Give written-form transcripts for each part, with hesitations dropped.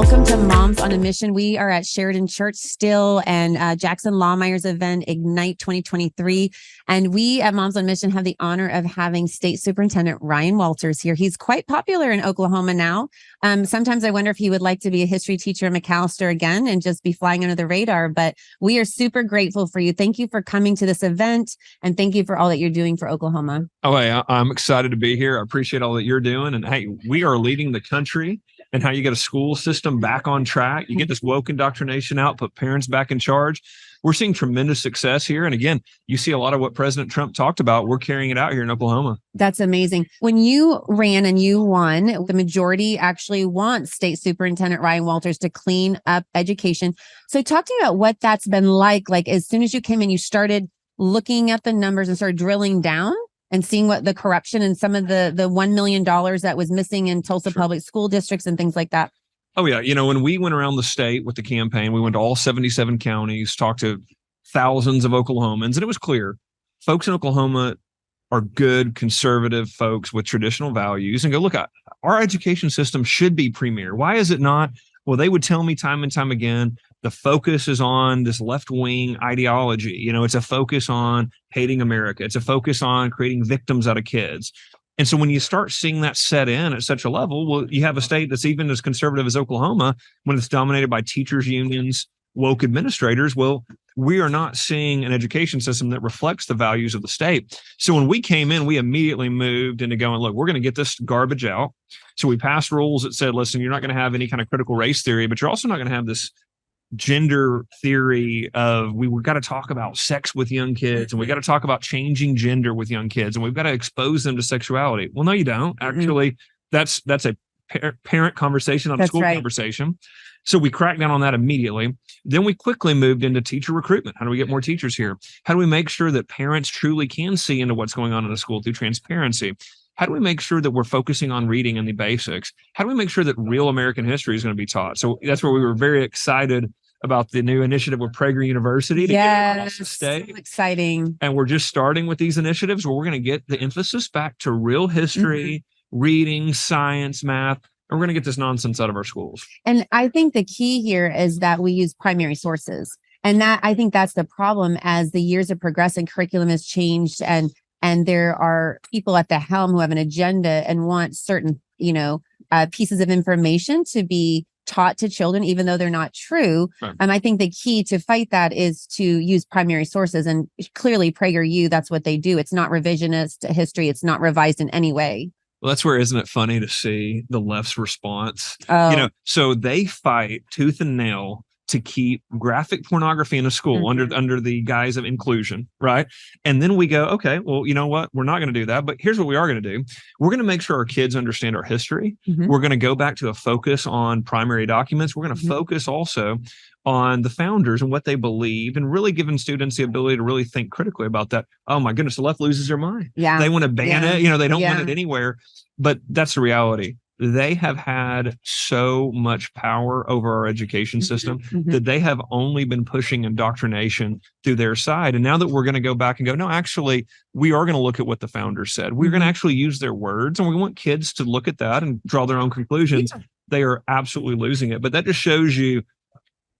Welcome to Moms on a Mission. We are at Sheridan Church still and Jackson Lawmire's event, Ignite 2023. And we at Moms on a Mission have the honor of having State Superintendent Ryan Walters here. He's quite popular in Oklahoma now. Sometimes I wonder if he would like to be a history teacher in McAllister again and just be flying under the radar. But we are super grateful for you. Thank you for coming to this event. And thank you for all that you're doing for Oklahoma. Oh, hey, I'm excited to be here. I appreciate all that you're doing. And hey, we are leading the country and how you get a school system back on track. You get this woke indoctrination out, put parents back in charge. We're seeing tremendous success here. And again, you see a lot of what President Trump talked about. We're carrying it out here in Oklahoma. That's amazing. When you ran and you won, the majority actually want State Superintendent Ryan Walters to clean up education. So talk to me about what that's been like as soon as you came in, you started looking at the numbers and started drilling down and seeing what the corruption and some of the $1 million that was missing in Tulsa public school districts and things like that. Oh, yeah. You know, when we went around the state with the campaign, we went to all 77 counties, talked to thousands of Oklahomans, and it was clear folks in Oklahoma are good, conservative folks with traditional values and go, look, our education system should be premier. Why is it not? Well, they would tell me time and time again, the focus is on this left-wing ideology. You know, it's a focus on hating America. It's a focus on creating victims out of kids. And so when you start seeing that set in at such a level, well, you have a state that's even as conservative as Oklahoma, when it's dominated by teachers unions, woke administrators. Well, we are not seeing an education system that reflects the values of the state. So when we came in, we immediately moved into going, look, we're going to get this garbage out. So we passed rules that said, listen, you're not going to have any kind of critical race theory, but you're also not going to have this gender theory of we've got to talk about sex with young kids and we got to talk about changing gender with young kids and we've got to expose them to sexuality. Well, no, you don't. Actually, that's a parent conversation, not a school conversation. So we cracked down on that immediately. Then we quickly moved into teacher recruitment. How do we get more teachers here? How do we make sure that parents truly can see into what's going on in the school through transparency? How do we make sure that we're focusing on reading and the basics? How do we make sure that real American history is going to be taught? So that's where we were very excited about the new initiative with Prager University to get across the state. So exciting. And we're just starting with these initiatives where we're going to get the emphasis back to real history, reading, science, math, and we're going to get this nonsense out of our schools. And I think the key here is that we use primary sources. And I think that's the problem as the years have progressed and curriculum has changed and there are people at the helm who have an agenda and want certain, pieces of information to be taught to children, even though they're not true. Right. I think the key to fight that is to use primary sources. And clearly PragerU, that's what they do. It's not revisionist history. It's not revised in any way. Well, that's where, isn't it funny to see the left's response? Oh. So they fight tooth and nail to keep graphic pornography in a school under the guise of inclusion, right? And then we go, okay, well, you know what? We're not going to do that. But here's what we are going to do. We're going to make sure our kids understand our history. We're going to go back to a focus on primary documents. We're going to focus also on the founders and what they believe and really giving students the ability to really think critically about that. Oh my goodness, the left loses their mind. Yeah. They want to ban it. They don't want it anywhere. But that's the reality. They have had so much power over our education system that they have only been pushing indoctrination through their side. And now that we're going to go back and go, no, actually, we are going to look at what the founders said. We're going to actually use their words, and we want kids to look at that and draw their own conclusions. They are absolutely losing it. But that just shows you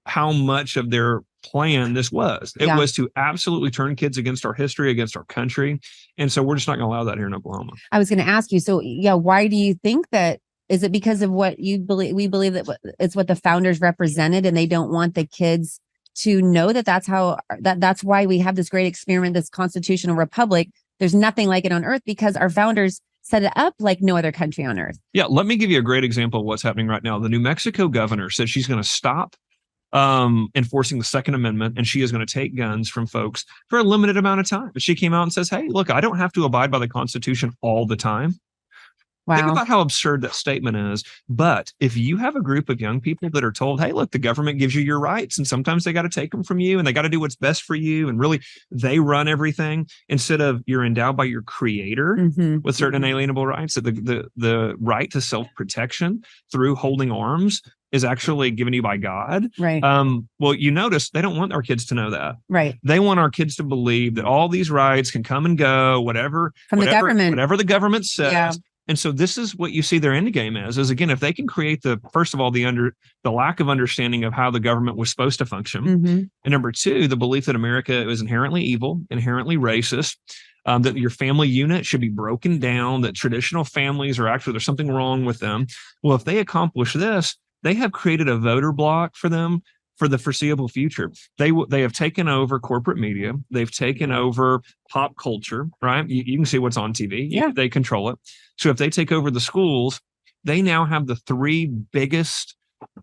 how much of their plan this was. It was to absolutely turn kids against our history, against our country. And so we're just not going to allow that here in Oklahoma. I was going to ask you, so why do you think that? Is it because of what you believe? We believe that it's what the founders represented and they don't want the kids to know that's why we have this great experiment, this constitutional republic. There's nothing like it on earth because our founders set it up like no other country on earth. Yeah. Let me give you a great example of what's happening right now. The New Mexico governor said she's going to stop enforcing the Second Amendment, and she is going to take guns from folks for a limited amount of time. But she came out and says, hey, look, I don't have to abide by the Constitution all the time. Wow. Think about how absurd that statement is. But if you have a group of young people that are told, hey, look, the government gives you your rights and sometimes they got to take them from you and they got to do what's best for you. And really, they run everything instead of you're endowed by your creator with certain inalienable rights. That the right to self-protection through holding arms is actually given to you by God. Right. Well, you notice they don't want our kids to know that. Right. They want our kids to believe that all these rights can come and go, whatever the government says. Yeah. And so this is what you see their end game is again, if they can create first of all, the lack of understanding of how the government was supposed to function. Mm-hmm. And number two, the belief that America is inherently evil, inherently racist, that your family unit should be broken down, that traditional families are actually, there's something wrong with them. Well, if they accomplish this, they have created a voter block for them for the foreseeable future. They have taken over corporate media. They've taken over pop culture, right? You can see what's on TV. Yeah. They control it. So if they take over the schools, they now have the three biggest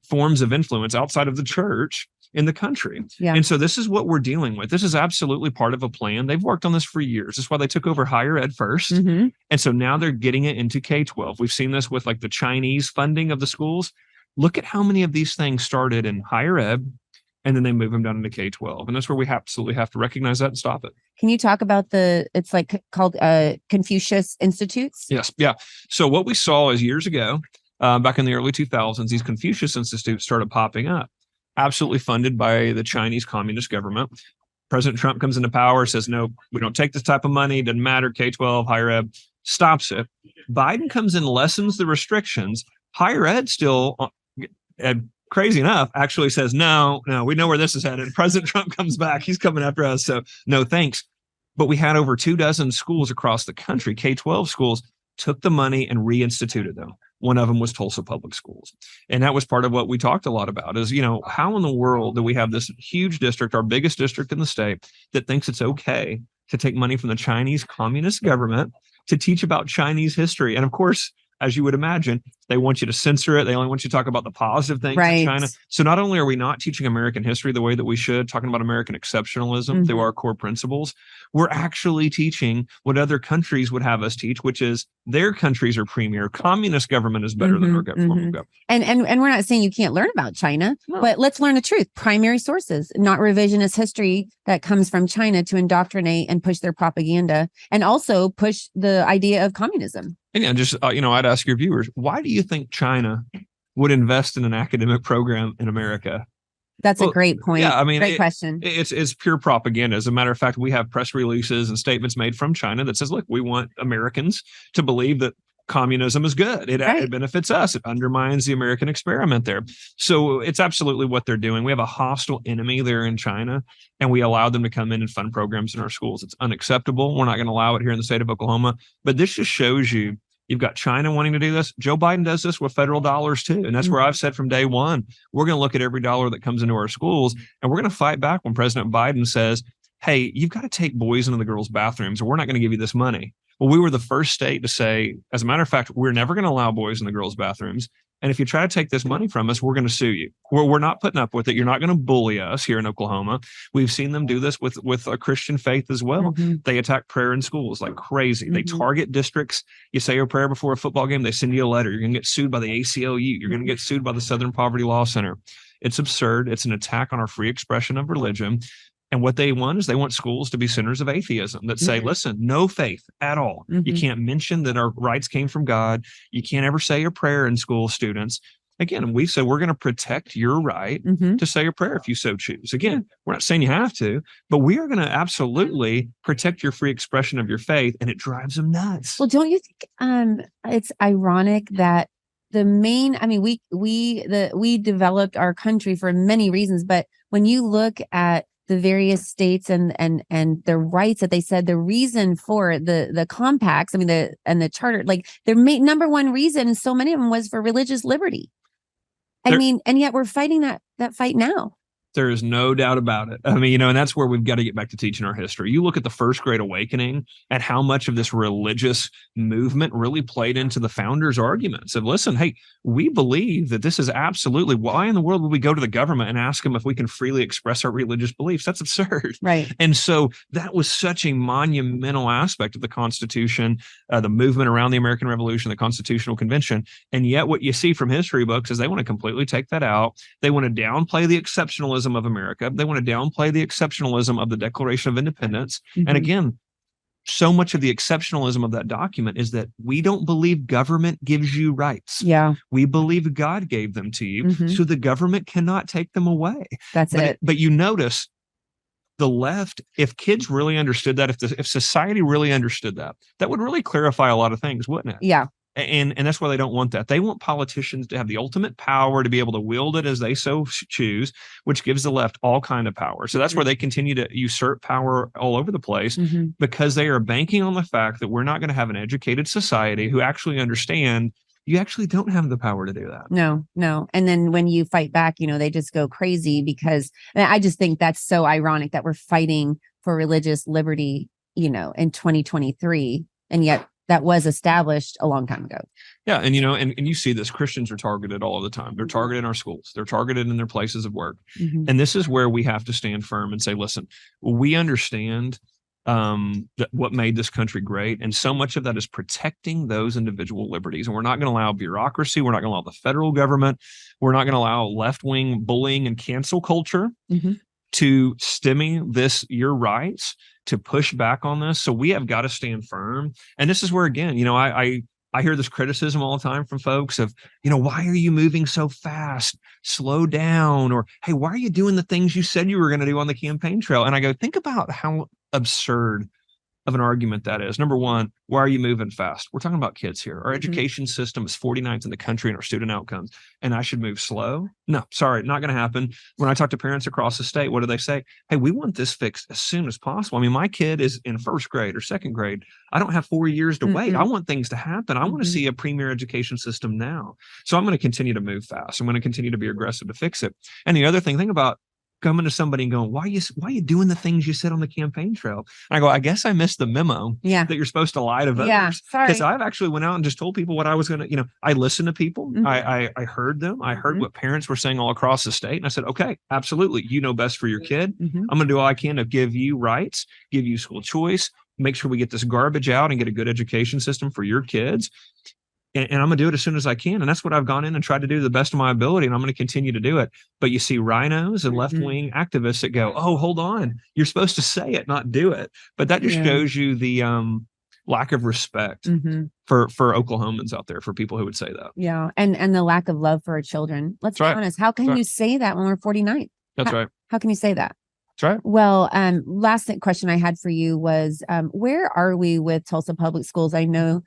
forms of influence outside of the church in the country. Yeah. And so this is what we're dealing with. This is absolutely part of a plan. They've worked on this for years. That's why they took over higher ed first. Mm-hmm. And so now they're getting it into K-12. We've seen this with like the Chinese funding of the schools. Look at how many of these things started in higher ed, and then they move them down into K-12. And that's where we absolutely have to recognize that and stop it. Can you talk about it's like called Confucius Institutes? Yes. Yeah. So what we saw is years ago, back in the early 2000s, these Confucius Institutes started popping up, absolutely funded by the Chinese Communist government. President Trump comes into power, says, no, we don't take this type of money. Doesn't matter. K-12, higher ed, stops it. Biden comes in, lessens the restrictions. Higher ed still, crazy enough, actually says, no, we know where this is headed. President Trump comes back. He's coming after us. So no, thanks. But we had over 24 schools across the country, K-12 schools, took the money and reinstituted them. One of them was Tulsa Public Schools. And that was part of what we talked a lot about is, how in the world do we have this huge district, our biggest district in the state, that thinks it's okay to take money from the Chinese Communist government to teach about Chinese history? And of course, as you would imagine, they want you to censor it. They only want you to talk about the positive things in China. So not only are we not teaching American history the way that we should, talking about American exceptionalism through our core principles, we're actually teaching what other countries would have us teach, which is their countries are premier. Communist government is better than our government. And we're not saying you can't learn about China, but let's learn the truth. Primary sources, not revisionist history that comes from China to indoctrinate and push their propaganda and also push the idea of communism. And yeah, just, I'd ask your viewers, why do you think China would invest in an academic program in America? That's a great point. Yeah, I mean, great question. It's pure propaganda. As a matter of fact, we have press releases and statements made from China that says, look, we want Americans to believe that communism is good. It benefits us. It undermines the American experiment there. So it's absolutely what they're doing. We have a hostile enemy there in China, and we allow them to come in and fund programs in our schools. It's unacceptable. We're not going to allow it here in the state of Oklahoma. But this just shows you, you've got China wanting to do this. Joe Biden does this with federal dollars too. And that's where I've said from day one, we're going to look at every dollar that comes into our schools, and we're going to fight back when President Biden says, hey, you've got to take boys into the girls' bathrooms, or we're not going to give you this money. Well, we were the first state to say, as a matter of fact, we're never going to allow boys in the girls' bathrooms. And if you try to take this money from us, we're going to sue you. We're not putting up with it. You're not going to bully us here in Oklahoma. We've seen them do this with a Christian faith as well. They attack prayer in schools like crazy. They target districts. You say your prayer before a football game, they send you a letter. You're going to get sued by the ACLU. You're going to get sued by the Southern Poverty Law Center. It's absurd. It's an attack on our free expression of religion. And what they want is they want schools to be centers of atheism that say, listen, no faith at all. You can't mention that our rights came from God. You can't ever say your prayer in school, students. Again, we said we're going to protect your right to say your prayer if you so choose. Again, we're not saying you have to, but we are going to absolutely protect your free expression of your faith, and it drives them nuts. Well, don't you think it's ironic that we developed our country for many reasons, but when you look at the various states and the rights that they said, the reason for the compacts, and the charter, like their number one reason, and so many of them was for religious liberty. And yet we're fighting that fight now. There is no doubt about it. I mean, and that's where we've got to get back to teaching our history. You look at the First Great Awakening and how much of this religious movement really played into the founders' arguments of, listen, hey, we believe that this is absolutely, why in the world would we go to the government and ask them if we can freely express our religious beliefs? That's absurd. Right. And so that was such a monumental aspect of the Constitution, the movement around the American Revolution, the Constitutional Convention. And yet what you see from history books is they want to completely take that out. They want to downplay the exceptionalism of America. They want to downplay the exceptionalism of the Declaration of Independence. And again, so much of the exceptionalism of that document is that we don't believe government gives you rights. Yeah. We believe God gave them to you, so the government cannot take them away. That's it. But you notice the left, if kids really understood that, if society really understood that, that would really clarify a lot of things, wouldn't it? Yeah. And that's why they don't want that. They want politicians to have the ultimate power to be able to wield it as they so choose, which gives the left all kind of power. So that's where they continue to usurp power all over the place, because they are banking on the fact that we're not going to have an educated society who actually understand you actually don't have the power to do that. No. And then when you fight back, they just go crazy, because and I just think that's so ironic that we're fighting for religious liberty, in 2023. And yet that was established a long time ago. Yeah. And, and you see this, Christians are targeted all the time. They're targeted in our schools. They're targeted in their places of work. And this is where we have to stand firm and say, listen, we understand what made this country great. And so much of that is protecting those individual liberties. And we're not going to allow bureaucracy. We're not going to allow the federal government. We're not going to allow left-wing bullying and cancel culture to stymie your rights, to push back on this. So we have got to stand firm. And this is where, again, I hear this criticism all the time from folks of, why are you moving so fast? Slow down. Or, hey, why are you doing the things you said you were going to do on the campaign trail? And I go, think about how absurd of an argument that is. Number one, why are you moving fast? We're talking about kids here. Our education system is 49th in the country in our student outcomes, and I should move slow? No, sorry, not going to happen. When I talk to parents across the state, what do they say? Hey, we want this fixed as soon as possible. I mean, my kid is in first grade or second grade. I don't have 4 years to wait. I want things to happen. I want to see a premier education system now. So I'm going to continue to move fast. I'm going to continue to be aggressive to fix it. And the other thing, think about coming to somebody and going, why are you doing the things you said on the campaign trail? And I go, I guess I missed the memo that you're supposed to lie to voters. Yeah, sorry. Because I've actually went out and just told people what I was going to, I listened to people. I heard them. I heard what parents were saying all across the state. And I said, okay, absolutely. You know best for your kid. I'm going to do all I can to give you rights, give you school choice, make sure we get this garbage out and get a good education system for your kids. And I'm going to do it as soon as I can. And that's what I've gone in and tried to do to the best of my ability. And I'm going to continue to do it. But you see rhinos and left-wing activists that go, oh, hold on. You're supposed to say it, not do it. But that just shows you the lack of respect for Oklahomans out there, for people who would say that. Yeah. And the lack of love for our children. Let's be honest. How can you say that when we're 49? That's right. How can you say that? That's right. Well, last question I had for you was, where are we with Tulsa Public Schools? I know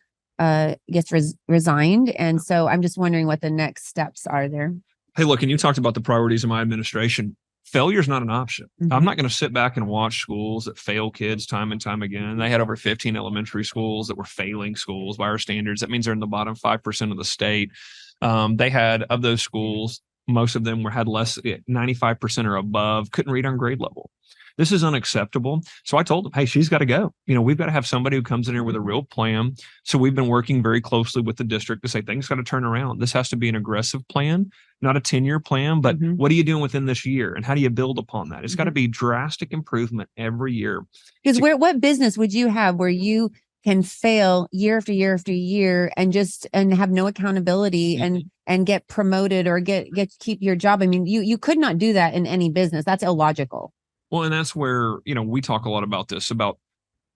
gets resigned. And so I'm just wondering what the next steps are there. Hey, look, and you talked about the priorities of my administration. Failure is not an option. I'm not going to sit back and watch schools that fail kids time and time again. They had over 15 elementary schools that were failing schools by our standards. That means they're in the bottom 5% of the state. They had, of those schools, most of them had less, 95% or above, couldn't read on grade level. This is unacceptable. So I told them, hey, she's got to go. We've got to have somebody who comes in here with a real plan. So we've been working very closely with the district to say things got to turn around. This has to be an aggressive plan, not a 10-year plan, but what are you doing within this year? And how do you build upon that? It's got to be drastic improvement every year. Because what business would you have where you can fail year after year after year and have no accountability and get promoted or keep your job? I mean, you could not do that in any business. That's illogical. Well, and that's where, we talk a lot about this, about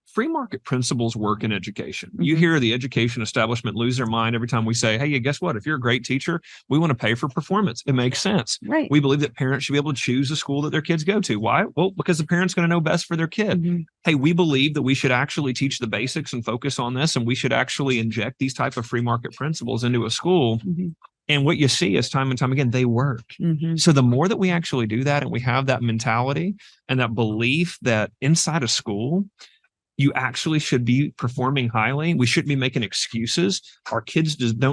free market principles work in education. You hear the education establishment lose their mind every time we say, hey, guess what? If you're a great teacher, we want to pay for performance. It makes sense. Right. We believe that parents should be able to choose the school that their kids go to. Why? Well, because the parent's going to know best for their kid. Hey, we believe that we should actually teach the basics and focus on this, and we should actually inject these type of free market principles into a school. And what you see is time and time again, they work. So the more that we actually do that and we have that mentality and that belief that inside a school, you actually should be performing highly. We shouldn't be making excuses. Our kids deserve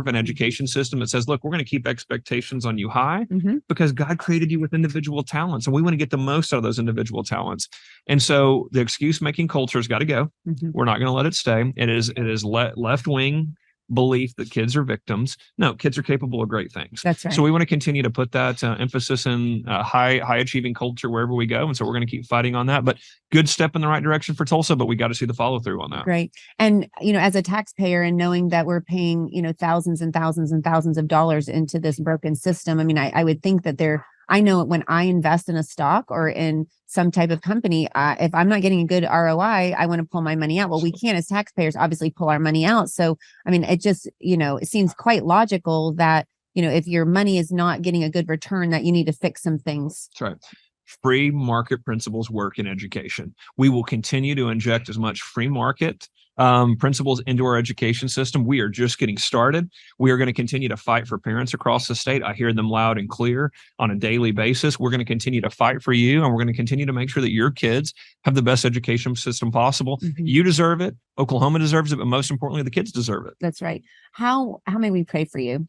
an education system that says, look, we're going to keep expectations on you high because God created you with individual talents, and we want to get the most out of those individual talents. And so the excuse making culture has got to go. We're not going to let it stay. It is left wing belief that kids are victims. No, kids are capable of great things. That's right. So we want to continue to put that emphasis in high achieving culture wherever we go. And so we're going to keep fighting on that. But good step in the right direction for Tulsa, but we got to see the follow through on that. Right. And, as a taxpayer and knowing that we're paying, thousands and thousands and thousands of dollars into this broken system, I mean, I would think that I know when I invest in a stock or in some type of company, if I'm not getting a good ROI, I want to pull my money out. Well, we can't as taxpayers obviously pull our money out. So, I mean, it just, it seems quite logical that, if your money is not getting a good return, that you need to fix some things. That's right. free market principles work in education. We will continue to inject as much free market principles into our education system. We are just getting started. We are going to continue to fight for parents across the state. I hear them loud and clear on a daily basis. We're going to continue to fight for you, and we're going to continue to make sure that your kids have the best education system possible. Mhm. You deserve it. Oklahoma deserves it, but most importantly, the kids deserve it. That's right. How may we pray for you?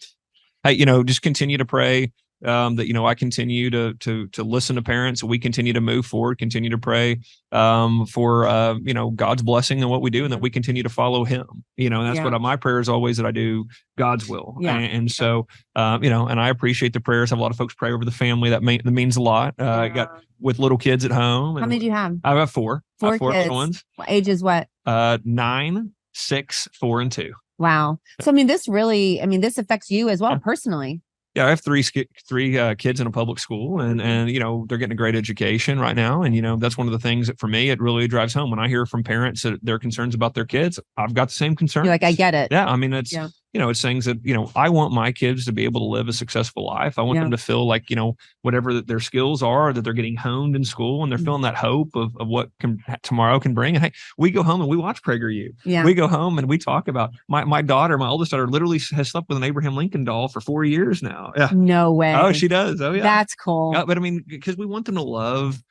Hey, just continue to pray that I continue to listen to parents. We continue to move forward, continue to pray for God's blessing in what we do, and that we continue to follow Him. And that's what my prayer is always, that I do God's will. Yeah. And so and I appreciate the prayers. I have a lot of folks pray over the family. That means a lot. I got with little kids at home. How many do you have? I have four. Four kids. Little ones. What ages? What? 9, 6, 4, and 2. Wow. So this affects you as well personally. Yeah, I have three kids in a public school, and they're getting a great education right now. And that's one of the things that for me, it really drives home when I hear from parents that their concerns about their kids. I've got the same concern. You're like, I get it. Yeah, it's it's things that I want my kids to be able to live a successful life. I want them to feel like whatever their skills are, that they're getting honed in school, and they're feeling that hope of what tomorrow can bring. And hey, we go home and we watch PragerU. Yeah. We go home and we talk about my daughter, my oldest daughter, literally has slept with an Abraham Lincoln doll for 4 years now. Yeah. No way. Oh, she does. Oh, yeah. That's cool. But because we want them to love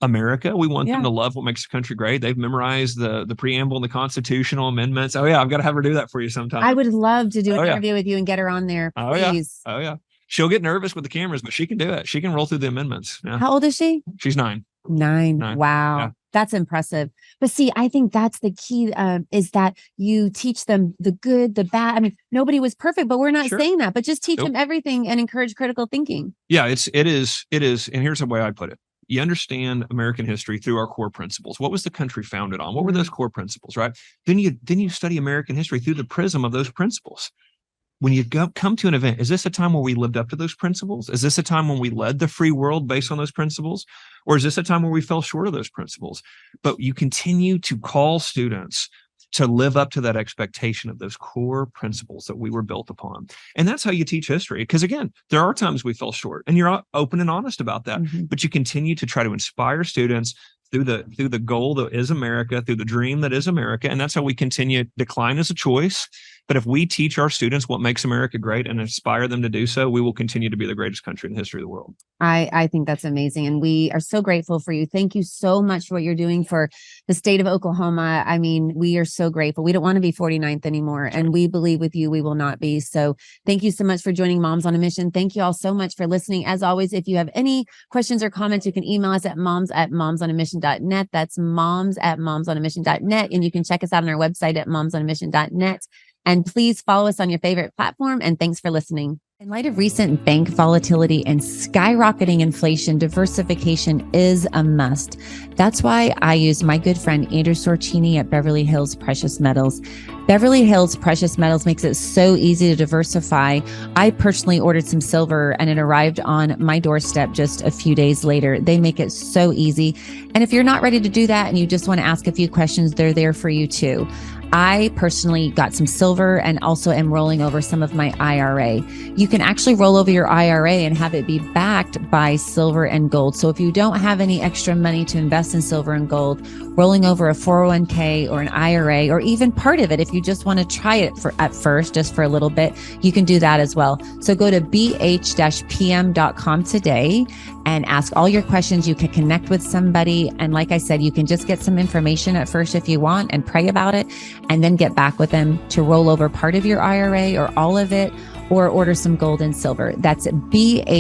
America. We want them to love what makes the country great. They've memorized the preamble and the constitutional amendments. Oh, yeah. I've got to have her do that for you sometime. I would love to do an interview with you and get her on there. Please. Oh, yeah. She'll get nervous with the cameras, but she can do it. She can roll through the amendments. Yeah. How old is she? She's 9. 9. Wow. Yeah. That's impressive. But see, I think that's the key is that you teach them the good, the bad. Nobody was perfect, but we're not saying that, but just teach them everything and encourage critical thinking. Yeah, it is. And here's the way I put it. You understand American history through our core principles. What was the country founded on? What were those core principles, right? Then you study American history through the prism of those principles. When you come to an event, is this a time where we lived up to those principles? Is this a time when we led the free world based on those principles? Or is this a time where we fell short of those principles? But you continue to call students to live up to that expectation of those core principles that we were built upon. And that's how you teach history. Because again, there are times we fell short, and you're open and honest about that. Mm-hmm. But you continue to try to inspire students through the goal that is America, through the dream that is America. And that's how we continue. Decline as a choice. But if we teach our students what makes America great and inspire them to do so, we will continue to be the greatest country in the history of the world. I think that's amazing. And we are so grateful for you. Thank you so much for what you're doing for the state of Oklahoma. We are so grateful. We don't want to be 49th anymore. And we believe with you, we will not be. So thank you so much for joining Moms on a Mission. Thank you all so much for listening. As always, if you have any questions or comments, you can email us at moms@momsonamission.net. That's moms@momsonamission.net. And you can check us out on our website at momsonamission.net. And please follow us on your favorite platform. And thanks for listening. In light of recent bank volatility and skyrocketing inflation, diversification is a must. That's why I use my good friend Andrew Sorcini at Beverly Hills Precious Metals. Beverly Hills Precious Metals makes it so easy to diversify. I personally ordered some silver and it arrived on my doorstep just a few days later. They make it so easy. And if you're not ready to do that and you just want to ask a few questions, they're there for you too. I personally got some silver and also am rolling over some of my IRA. You can actually roll over your IRA and have it be backed by silver and gold. So if you don't have any extra money to invest in silver and gold, rolling over a 401k or an IRA, or even part of it, if you just want to try it at first, just for a little bit, you can do that as well. So go to bh-pm.com today and ask all your questions. You can connect with somebody. And like I said, you can just get some information at first if you want and pray about it, and then get back with them to roll over part of your IRA or all of it, or order some gold and silver. That's bh-pm.com.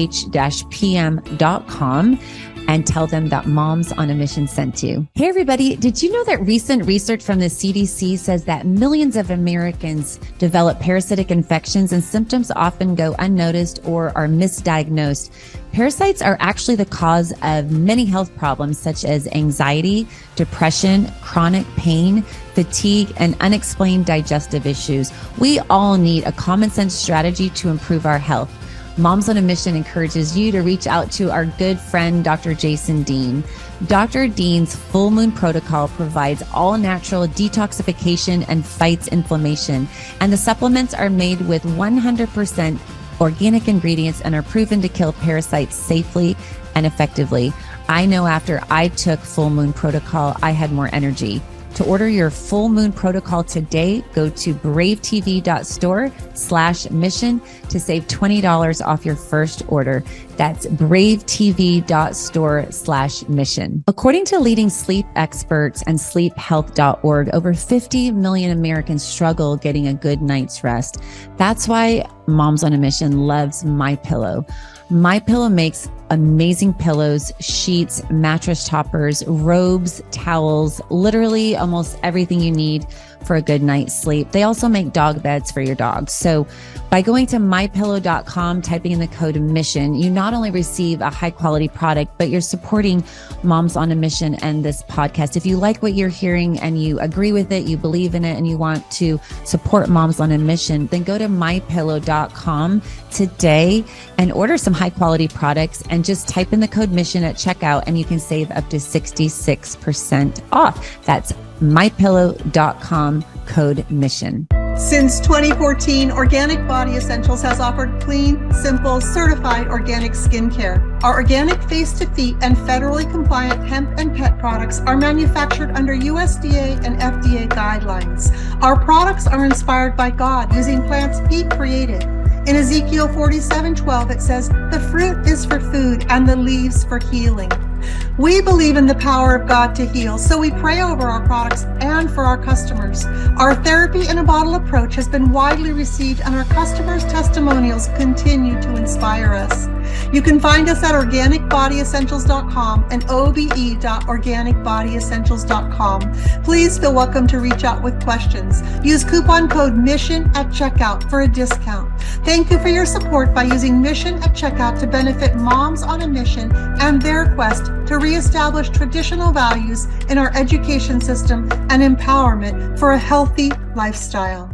and tell them that Moms on a Mission sent you. Hey, everybody. Did you know that recent research from the CDC says that millions of Americans develop parasitic infections and symptoms often go unnoticed or are misdiagnosed? Parasites are actually the cause of many health problems such as anxiety, depression, chronic pain, fatigue, and unexplained digestive issues. We all need a common sense strategy to improve our health. Moms on a Mission encourages you to reach out to our good friend, Dr. Jason Dean. Dr. Dean's Full Moon Protocol provides all natural detoxification and fights inflammation. And the supplements are made with 100% organic ingredients and are proven to kill parasites safely and effectively. I know after I took Full Moon Protocol, I had more energy. To order your Full Moon Protocol today, go to bravetv.store/mission to save $20 off your first order. That's bravetv.store/mission. According to leading sleep experts and sleephealth.org, over 50 million Americans struggle getting a good night's rest. That's why Moms on a Mission loves MyPillow. MyPillow makes amazing pillows, sheets, mattress toppers, robes, towels, literally almost everything you need for a good night's sleep. They also make dog beds for your dogs. So by going to mypillow.com, typing in the code MISSION, you not only receive a high quality product, but you're supporting Moms on a Mission and this podcast. If you like what you're hearing and you agree with it, you believe in it, and you want to support Moms on a Mission, then go to mypillow.com today and order some high quality products and just type in the code MISSION at checkout and you can save up to 66% off. That's mypillow.com, code MISSION. Since 2014, Organic Body Essentials has offered clean, simple, certified organic skincare. Our organic face-to-feet and federally compliant hemp and pet products are manufactured under USDA and FDA guidelines. Our products are inspired by God using plants He created. In Ezekiel 47:12, it says, "The fruit is for food and the leaves for healing." We believe in the power of God to heal, so we pray over our products and for our customers. Our therapy in a bottle approach has been widely received, and our customers' testimonials continue to inspire us. You can find us at organicbodyessentials.com and obe.organicbodyessentials.com. Please feel welcome to reach out with questions. Use coupon code MISSION at checkout for a discount. Thank you for your support by using MISSION at checkout to benefit Moms on a Mission and their quest to reestablish traditional values in our education system and empowerment for a healthy lifestyle.